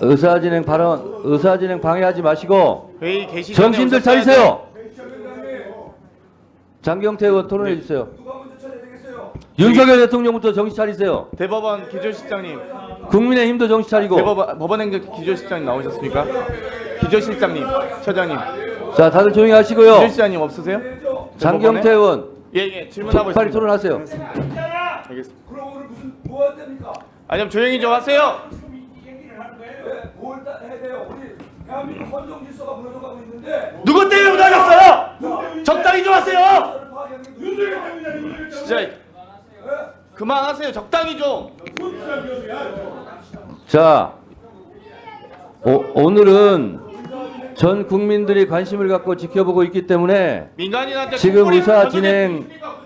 의사진행 발언, 의사진행 방해하지 마시고 회의 개시 전에 정신들 오셨어야죠. 차리세요. 장경태 의원 토론해 주세요. 윤석열 대통령부터 정신 차리세요. 대법원 기조실장님, 국민의힘도 정신 차리고. 법원행정 기조실장님 나오셨습니까? 기조실장님, 처장님, 자, 다들 조용히 하시고요. 기조실장님 없으세요? 장경태 의원 예, 질문하고 빨리 있습니다. 토론하세요. 알겠습니다. 그럼 오늘 무슨 뭐 한답니까? 아니 좀 조용히 좀 하세요. 뭘 해야 돼요? 우리 대한민국 헌정 질서가 무너져가고 있는데 누구 때문에 무너졌어요? 적당히 좀 하세요. 진짜 그만하세요. 적당히 좀. 자, 오늘은 전 국민들이 관심을 갖고 지켜보고 있기 때문에 민간인한테 지금 콧구리 의사 던져낼 진행 수 있습니까?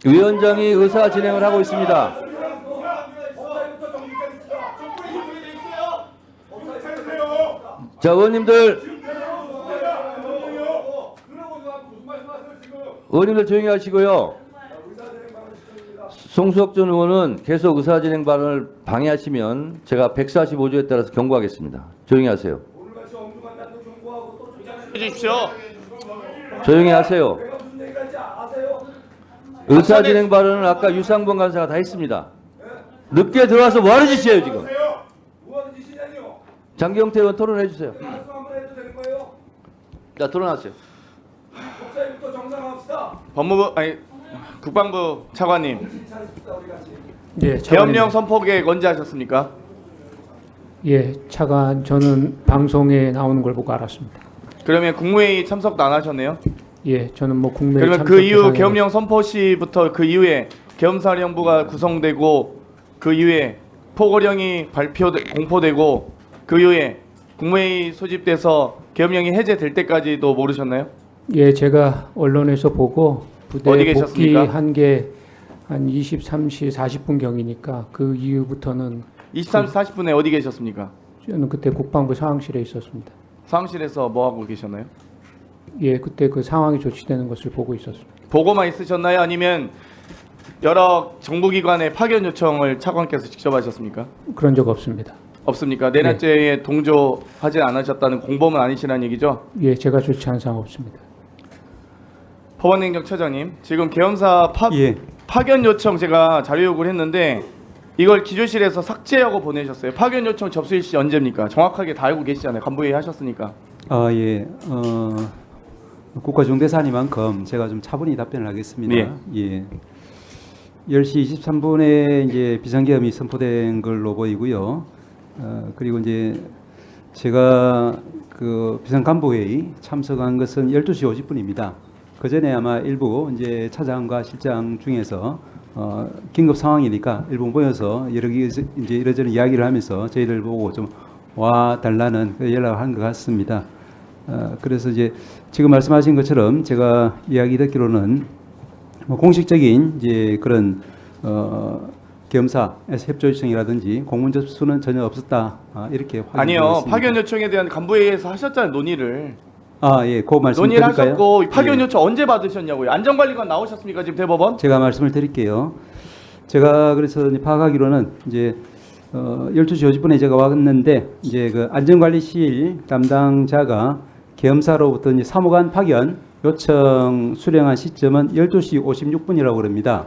위원장이 의사 진행을 하고 있습니다. 자, 의원님들 조용히 하시고요. 송석준 의원은 계속 의사진행 발언을 방해하시면 제가 145조에 따라서 경고하겠습니다. 조용히 하세요. 해주십시오. 조용히 하세요. 의사진행 발언은 아까 유상범 간사가 다 했습니다. 늦게 들어와서 뭐 하는 짓이에요 지금? 장경태 의원 토론해 주세요. 자, 토론하세요. 법무부 아니 국방부 차관님, 예, 계엄령 선포 계획 언제 하셨습니까? 예, 차관 저는 방송에 나오는 걸 보고 알았습니다. 그러면 국무회의 참석도 안 하셨네요. 예, 저는 뭐 국내 그러면 그 이후 계엄령 선포 시부터 그 이후에 계엄사령부가 구성되고 그 이후에 포고령이 공포되고 그 이후에 국무회의 소집돼서 계엄령이 해제될 때까지도 모르셨나요? 예, 제가 언론에서 보고 부대 어디 계셨습니까? 복귀한 게 한 23시 40분 경이니까 그 이후부터는 23시 40분에 어디 계셨습니까? 저는 그때 국방부 상황실에 있었습니다. 상황실에서 뭐 하고 계셨나요? 예, 그때 그 상황이 조치되는 것을 보고 있었습니다. 보고만 있으셨나요? 아니면 여러 정부기관의 파견 요청을 차관께서 직접 하셨습니까? 그런 적 없습니다. 없습니까? 내란죄에 동조하지 않으셨다는 공범은 아니시라는 얘기죠? 예, 제가 조치한 사항 없습니다. 법원행정처장님, 지금 계엄사 예. 파견 요청 제가 자료 요구를 했는데 이걸 기조실에서 삭제하고 보내셨어요. 파견 요청 접수 일시 언제입니까? 정확하게 다 알고 계시잖아요. 간부회의 하셨으니까. 예. 국가중대사니만큼 제가 좀 차분히 답변을 하겠습니다. 예. 예. 10시 23분에 이제 비상계엄이 선포된 걸로 보이고요. 그리고 이제 제가 그 비상간부회의 참석한 것은 12시 50분입니다. 그 전에 아마 일부 이제 차장과 실장 중에서 긴급 상황이니까 일부 모여서 이제 이러저런 이야기를 하면서 저희를 보고 좀 와 달라는 연락을 한 것 같습니다. 그래서 이제 지금 말씀하신 것처럼 제가 이야기 듣기로는 뭐 공식적인 이제 그런 계엄사에서 협조 요청이라든지 공문 접수는 전혀 없었다 이렇게 아니요. 확인되었습니다. 파견 요청에 대한 간부회의에서 하셨잖아요. 논의를. 예, 그 말씀 논의를 드릴까요? 하셨고 파견 예. 요청 언제 받으셨냐고요. 안전관리관 나오셨습니까? 지금 대법원? 제가 말씀을 드릴게요. 제가 그래서 이제 파악하기로는 이제 12시 50분에 제가 왔는데 이제 그 안전관리실 담당자가 계엄사로부터 이제 사무관 파견 요청 수령한 시점은 12시 56분이라고 그럽니다.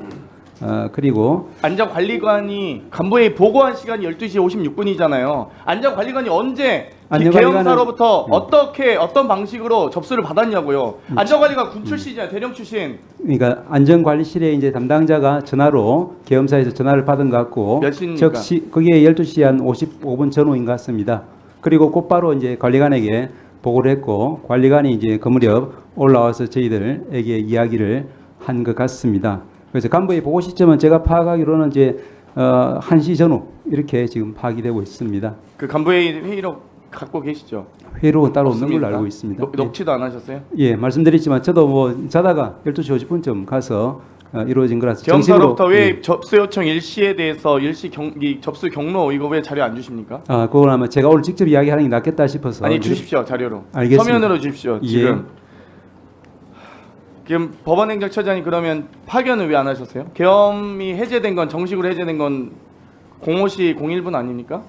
그리고 안전관리관이 간부회의 보고한 시간이 12시 56분이잖아요. 안전관리관이 언제 안전관리관은- 계엄사로부터 어떤 방식으로 접수를 받았냐고요. 안전관리관 군 출신이잖아요. 대령 출신. 그러니까 안전관리실에 이제 담당자가 전화로 계엄사에서 전화를 받은 것 같고 몇 시입니까? 적시 그게 12시 한 55분 전후인 것 같습니다. 그리고 곧바로 이제 관리관에게 보고를 했고 관리관이 이제 그 무렵 올라와서 저희들에게 이야기를 한 것 같습니다. 그래서 간부의 보고 시점은 제가 파악하기로는 이제 1시 전후 이렇게 지금 파악이 되고 있습니다. 그 간부회의 회의록 갖고 계시죠? 회의록은 따로 없는 없습니까? 걸로 알고 있습니다. 녹취도 안 하셨어요? 예, 말씀드렸지만 저도 뭐 자다가 12시 50분쯤 가서 이루어진 거라서 계엄사로부터 왜 예. 접수 요청 일시에 대해서 이 접수 경로 이거 왜 자료 안 주십니까? 그건 아마 제가 오늘 직접 이야기하는 게 낫겠다 싶어서 아니 주십시오 자료로. 알겠습니다. 서면으로 주십시오. 예. 지금 지금 법원행정처장이 그러면 파견을 왜 안 하셨어요? 계엄이 해제된 건 정식으로 해제된 건 05시 01분 아닙니까?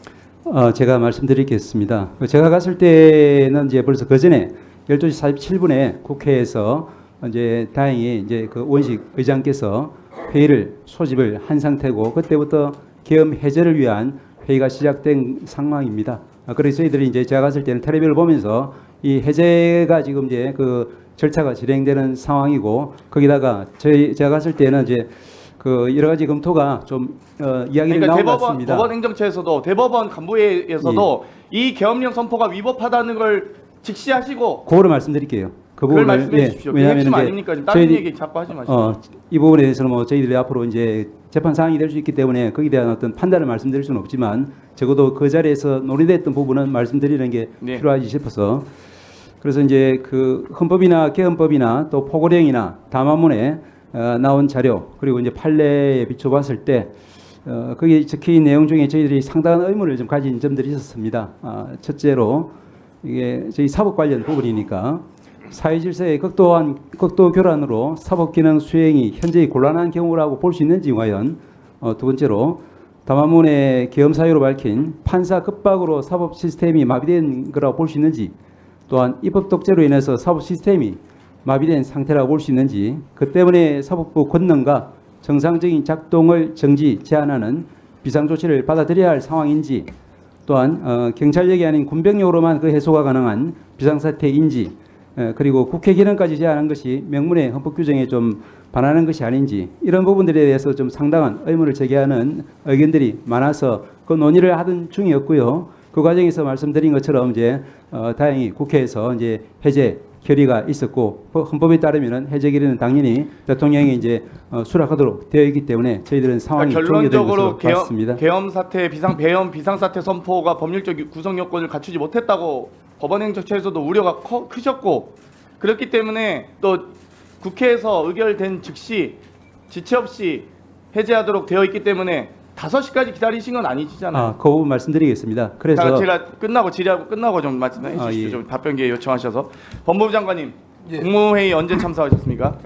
제가 말씀드리겠습니다. 제가 갔을 때는 이제 벌써 그 전에 12시 47분에 국회에서 이제 다행히 이제 그 원식 의장께서 회의를 소집을 한 상태고 그때부터 계엄 해제를 위한 회의가 시작된 상황입니다. 그래서 저희들이 이제 제가 갔을 때는 텔레비를 보면서 이 해제가 지금 이제 그 절차가 진행되는 상황이고 거기다가 제가 갔을 때는 이제 그 여러 가지 검토가 좀 이야기를 그러니까 나온 것 대법원 같습니다. 예. 법원 행정처에서도 대법원 간부회에서도 이 계엄령 선포가 위법하다는 걸 직시하시고 그거를 말씀드릴게요. 그 그걸 부분을 말씀해 주십시오. 그게 왜냐하면 핵심 이제 아닙니까? 지금 다른 얘기 자꾸 하지 마시고. 이 부분에 대해서는 뭐 저희들이 앞으로 이제 재판 사항이 될 수 있기 때문에 거기에 대한 어떤 판단을 말씀드릴 수는 없지만 적어도 그 자리에서 논의됐던 부분은 말씀드리는 게 네. 필요하지 싶어서 그래서 이제 그 헌법이나 개헌법이나 또 포고령이나 담화문에 나온 자료 그리고 이제 판례에 비춰봤을 때 거기에 적힌 내용 중에 저희들이 상당한 의문을 좀 가진 점들이 있었습니다. 첫째로 이게 저희 사법 관련 부분이니까 사회질서의 극도 교란으로 사법기능 수행이 현재의 곤란한 경우라고 볼 수 있는지 과연 두 번째로 담화문의 계엄 사유로 밝힌 판사 급박으로 사법 시스템이 마비된 거라고 볼 수 있는지 또한 입법 독재로 인해서 사법 시스템이 마비된 상태라고 볼 수 있는지 그 때문에 사법부 권능과 정상적인 작동을 정지 제한하는 비상조치를 받아들여야 할 상황인지 또한 경찰력이 아닌 군병력으로만 그 해소가 가능한 비상사태인지 그리고 국회 기능까지 제한한 것이 명문의 헌법 규정에 좀 반하는 것이 아닌지 이런 부분들에 대해서 좀 상당한 의문을 제기하는 의견들이 많아서 그 논의를 하던 중이었고요. 그 과정에서 말씀드린 것처럼 이제 다행히 국회에서 이제 해제 결의가 있었고 헌법에 따르면은 해제 결의는 당연히 대통령이 이제 수락하도록 되어 있기 때문에 저희들은 상황이 종료된 결론적으로 것으로 봤습니다. 계엄 사태 비상사태 선포가 법률적 구성 요건을 갖추지 못했다고 법원행정처에서도 우려가 크셨고 그렇기 때문에 또 국회에서 의결된 즉시 지체 없이 해제하도록 되어 있기 때문에 5시까지 기다리신 건 아니시잖아요. 그 부분 말씀드리겠습니다. 그래서 제가 끝나고 질의하고 끝나고 좀 말씀해 주시죠. 예. 좀 답변 기회 요청하셔서 법무부 장관님 예. 국무회의 언제 참석하셨습니까?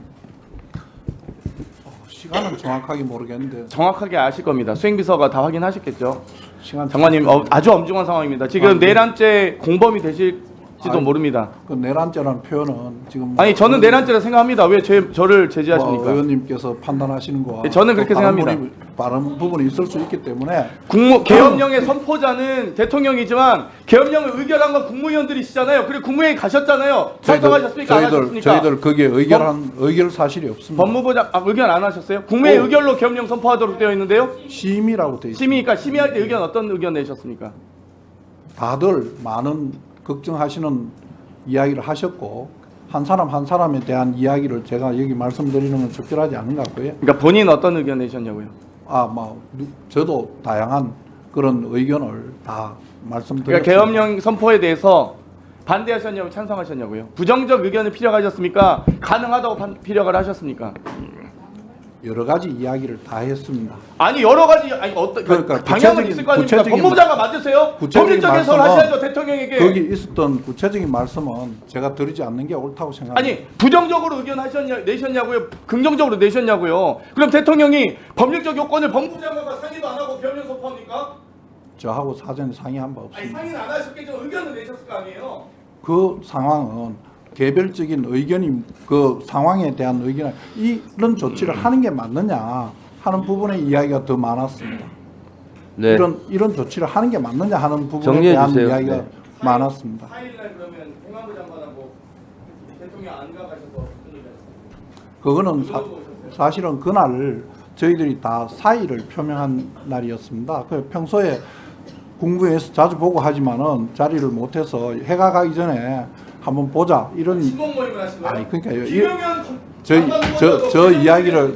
시간은 정확하게 모르겠는데 정확하게 아실 겁니다. 수행비서가 다 확인하셨겠죠. 시간 장관님 아주 엄중한 상황입니다. 지금 내란죄 공범이 되실지도 모릅니다. 그 내란죄라는 표현은 지금 아니 저는 내란죄라 생각합니다. 왜 저를 제지하십니까? 의원님께서 판단하시는 거와 네, 저는 그렇게 또 다른 생각합니다. 다른 부분이 있을 수 있기 때문에 계엄령의 선포자는 대통령이지만 계엄령을 의결한 건 국무위원들이시잖아요. 그리고 국무회의 가셨잖아요. 찬성하셨습니까? 안 하셨습니까? 저희들 거기에 의결 사실이 없습니다. 법무부 의견 안 하셨어요? 국무회의 의결로 계엄령 선포하도록 되어 있는데요. 심의라고 돼 있습니다. 심의니까 심의할 때 의견 어떤 의견 내셨습니까? 다들 많은 걱정하시는 이야기를 하셨고 한 사람 한 사람에 대한 이야기를 제가 여기 말씀드리는 건 적절하지 않은 것 같고요. 그러니까 본인 어떤 의견 내셨냐고요? 저도 다양한 그런 의견을 다 말씀드렸습니다. 그러니까 계엄령 선포에 대해서 반대하셨냐고 찬성하셨냐고요? 부정적 의견을 피력하셨습니까? 가능하다고 피력을 하셨습니까? 여러 가지 이야기를 다 했습니다. 아니 여러 가지 어떤 그러니까 방향은 있을 거 아닙니까? 구체적인 법무부 장관 맞으세요? 구체적인 법률적 해석을 말씀은 하셔야죠 대통령에게. 거기 있었던 구체적인 말씀은 제가 드리지 않는 게 옳다고 생각합니다. 아니 부정적으로 의견 내셨냐고요? 긍정적으로 내셨냐고요? 그럼 대통령이 법률적 요건을 법무부 장관과 상의도 안 하고 계엄령 선포합니까? 저하고 사전에 상의한 바 아니 없습니다. 상의는 안 하셨겠지만 의견을 내셨을 거 아니에요? 그 상황은 개별적인 의견이 그 상황에 대한 의견 이런 조치를 하는 게 맞느냐 하는 부분의 이야기가 더 많았습니다. 네. 이런 조치를 하는 게 맞느냐 하는 부분에 정리해 대한 주세요. 이야기가 네. 많았습니다. 4일날 그러면 행안부 장관하고 대통령 안 가가셔서 무슨 얘기 하셨어요? 그거는 사실은 그날 저희들이 다 사의를 표명한 날이었습니다. 그 평소에 국무회에서 자주 보고 하지만은 자리를 못해서 해가 가기 전에 한번 보자 이런 신공 모임을 하신 거예요? 아니 그러니까요. 김용현 저 이야기를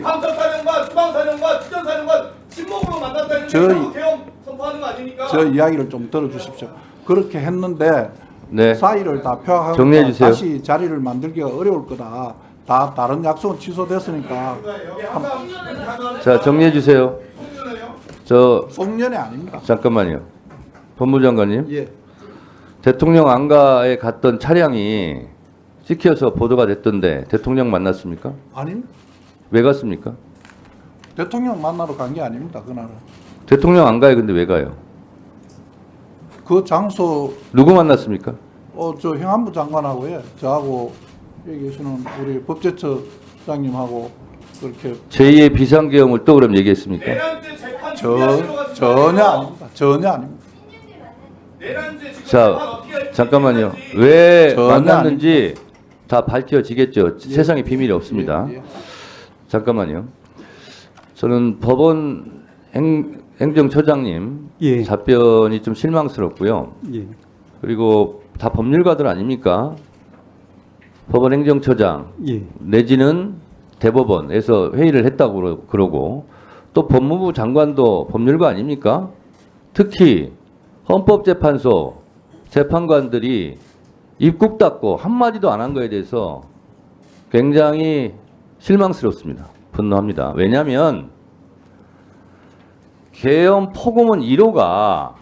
감찰사령관, 수방사령관, 특전사령관 친목으로 만났다는 게 계엄 선포하는 거 아닙니까? 저 이야기를 좀 들어주십시오. 그렇게 했는데 네. 사의를 다 표하고 정리해 주세요. 다시 자리를 만들기가 어려울 거다. 다 다른 약속은 취소됐으니까 자, 정리해 주세요. 송년회 아닙니다. 잠깐만요. 법무부 장관님. 예. 대통령 안가에 갔던 차량이 찍혀서 보도가 됐던데 대통령 만났습니까? 아닙니다. 왜 갔습니까? 대통령 만나러 간 게 아닙니다. 그날은. 대통령 안 가요. 근데 왜 가요? 그 장소 누구 만났습니까? 저 행안부 장관하고요. 저하고 여기 계시는 우리 법제처장님하고 그렇게 제2의 비상계엄을 또 그럼 얘기했습니까? 전혀 아닙니다. 전혀 아닙니다. 자, 잠깐만요. 왜 전혀 만났는지 다 밝혀지겠죠. 세상에 비밀이 없습니다. 예, 예. 잠깐만요. 저는 법원 행정처장님 예. 답변이 좀 실망스럽고요. 예. 그리고 다 법률가들 아닙니까? 법원 행정처장 예. 내지는 대법원에서 회의를 했다고 그러고 또 법무부 장관도 법률가 아닙니까? 특히 헌법재판소 재판관들이 입국 닫고 한마디도 안 한 거에 대해서 굉장히 실망스럽습니다. 분노합니다. 왜냐하면 계엄 포고문 1호가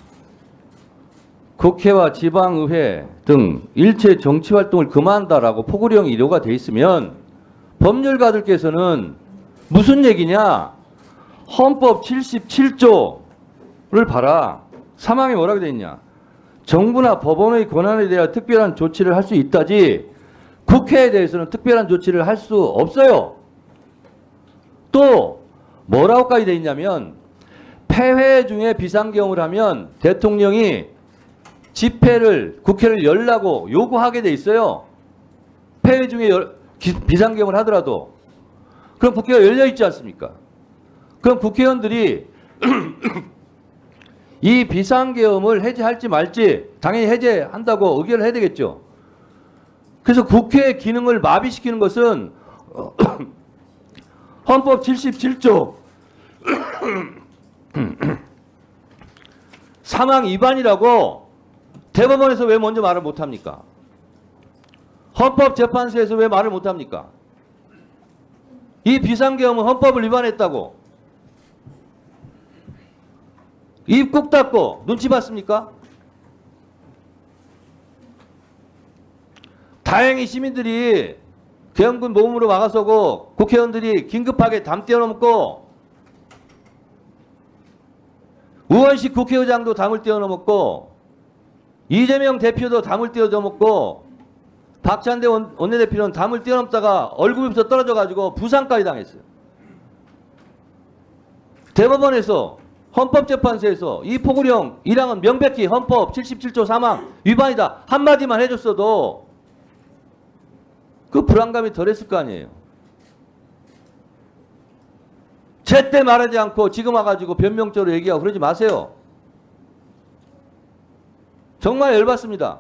국회와 지방의회 등 일체 정치활동을 금한다라고 포고령 1호가 돼 있으면 법률가들께서는 무슨 얘기냐? 헌법 77조를 봐라. 사망에 뭐라고 돼 있냐? 정부나 법원의 권한에 대한 특별한 조치를 할 수 있다지 국회에 대해서는 특별한 조치를 할 수 없어요. 또 뭐라고까지 돼 있냐면 폐회 중에 비상계엄을 하면 대통령이 집회를 국회를 열라고 요구하게 돼 있어요. 폐회 중에 비상계엄을 하더라도 그럼 국회가 열려 있지 않습니까? 그럼 국회의원들이 이 비상계엄을 해제할지 말지 당연히 해제한다고 의결을 해야 되겠죠. 그래서 국회의 기능을 마비시키는 것은 헌법 77조 사망 위반이라고 대법원에서 왜 먼저 말을 못합니까? 헌법재판소에서 왜 말을 못합니까? 이 비상계엄은 헌법을 위반했다고 입국 닫고 눈치 봤습니까? 다행히 시민들이 계엄군 모금으로 막아서고 국회의원들이 긴급하게 담 뛰어넘고 우원식 국회의장도 담을 뛰어넘었고 이재명 대표도 담을 뛰어넘었고 박찬대 원내대표는 담을 뛰어넘다가 얼굴부터 떨어져가지고 부상까지 당했어요. 대법원에서 헌법재판소에서 이 포고령 1항은 명백히 헌법 77조 3항 위반이다 한마디만 해줬어도 그 불안감이 덜했을 거 아니에요. 제때 말하지 않고 지금 와가지고 변명적으로 얘기하고 그러지 마세요. 정말 열받습니다.